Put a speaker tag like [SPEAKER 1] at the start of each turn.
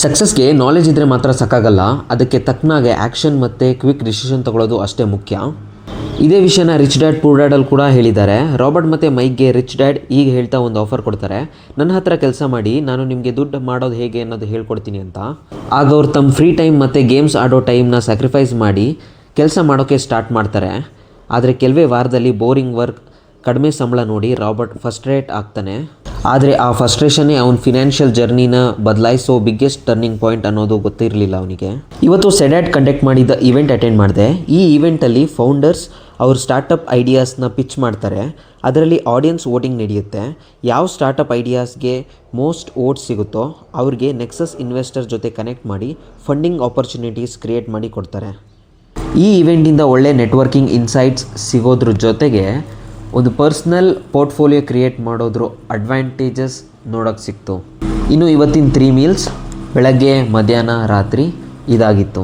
[SPEAKER 1] ಸಕ್ಸಸ್ಗೆ knowledge ಇದ್ದರೆ ಮಾತ್ರ ಸಾಕಾಗಲ್ಲ, ಅದಕ್ಕೆ ತಕ್ಕನಾಗೆ ಆ್ಯಕ್ಷನ್ ಮತ್ತು ಕ್ವಿಕ್ ಡಿಸಿಷನ್ ತೊಗೊಳ್ಳೋದು ಅಷ್ಟೇ ಮುಖ್ಯ. ಇದೇ ವಿಷಯನ ರಿಚ್ ಡ್ಯಾಡ್ ಪೂರ್ ಡ್ಯಾಡಲ್ಲಿ ಕೂಡ ಹೇಳಿದ್ದಾರೆ. ರಾಬರ್ಟ್ ಮತ್ತು ಮೈಕ್ಗೆ ರಿಚ್ ಡ್ಯಾಡ್ ಈಗ ಹೇಳ್ತಾ ಒಂದು ಆಫರ್ ಕೊಡ್ತಾರೆ, ನನ್ನ ಹತ್ರ ಕೆಲಸ ಮಾಡಿ, ನಾನು ನಿಮಗೆ ದುಡ್ಡು ಮಾಡೋದು ಹೇಗೆ ಅನ್ನೋದು ಹೇಳ್ಕೊಡ್ತೀನಿ ಅಂತ. ಆಗ ಅವ್ರು ತಮ್ಮ ಫ್ರೀ ಟೈಮ್ ಮತ್ತು ಗೇಮ್ಸ್ ಆಡೋ ಟೈಮ್ನ ಸ್ಯಾಕ್ರಿಫೈಸ್ ಮಾಡಿ ಕೆಲಸ ಮಾಡೋಕ್ಕೆ ಸ್ಟಾರ್ಟ್ ಮಾಡ್ತಾರೆ. ಆದರೆ ಕೆಲವೇ ವಾರದಲ್ಲಿ ಬೋರಿಂಗ್ ವರ್ಕ್, ಕಡಿಮೆ ಸಂಬಳ ನೋಡಿ ರಾಬರ್ಟ್ ಫಸ್ಟ್ರೇಟ್ ಆಗ್ತಾನೆ. ಆದರೆ ಆ ಫಸ್ಟ್ರೇಷನ್ನೇ ಅವ್ನ ಫಿನಾನ್ಷಿಯಲ್ ಜರ್ನಿನ ಬದಲಾಯಿಸೋ ಬಿಗ್ಗೆಸ್ಟ್ ಟರ್ನಿಂಗ್ ಪಾಯಿಂಟ್ ಅನ್ನೋದು ಗೊತ್ತಿರಲಿಲ್ಲ ಅವನಿಗೆ. ಇವತ್ತು ಸೆಡ್ಯಾಟ್ ಕಂಡಕ್ಟ್ ಮಾಡಿದ್ದ ಈವೆಂಟ್ ಅಟೆಂಡ್ ಮಾಡಿದೆ. ಈ ಈವೆಂಟಲ್ಲಿ ಫೌಂಡರ್ಸ್ ಅವ್ರ ಸ್ಟಾರ್ಟಪ್ ಐಡಿಯಾಸ್ನ ಪಿಚ್ ಮಾಡ್ತಾರೆ. ಅದರಲ್ಲಿ ಆಡಿಯನ್ಸ್ ವೋಟಿಂಗ್ ನಡೆಯುತ್ತೆ. ಯಾವ ಸ್ಟಾರ್ಟಪ್ ಐಡಿಯಾಸ್ಗೆ ಮೋಸ್ಟ್ ವೋಟ್ಸ್ ಸಿಗುತ್ತೋ ಅವ್ರಿಗೆ ನೆಕ್ಸಸ್ ಇನ್ವೆಸ್ಟರ್ ಜೊತೆ ಕನೆಕ್ಟ್ ಮಾಡಿ ಫಂಡಿಂಗ್ ಆಪರ್ಚುನಿಟೀಸ್ ಕ್ರಿಯೇಟ್ ಮಾಡಿ ಕೊಡ್ತಾರೆ. ಈ ಇವೆಂಟಿಂದ ಒಳ್ಳೆ ನೆಟ್ವರ್ಕಿಂಗ್ ಇನ್ಸೈಟ್ಸ್ ಸಿಗೋದ್ರ ಜೊತೆಗೆ ಒಂದು ಪರ್ಸ್ನಲ್ ಪೋರ್ಟ್ಫೋಲಿಯೋ ಕ್ರಿಯೇಟ್ ಮಾಡೋದ್ರ ಅಡ್ವಾಂಟೇಜಸ್ ನೋಡೋಕ್ಕೆ ಸಿಕ್ತು. ಇನ್ನು ಇವತ್ತಿನ 3 ಮೀಲ್ಸ್ ಬೆಳಗ್ಗೆ, ಮಧ್ಯಾಹ್ನ, ರಾತ್ರಿ ಇದಾಗಿತ್ತು.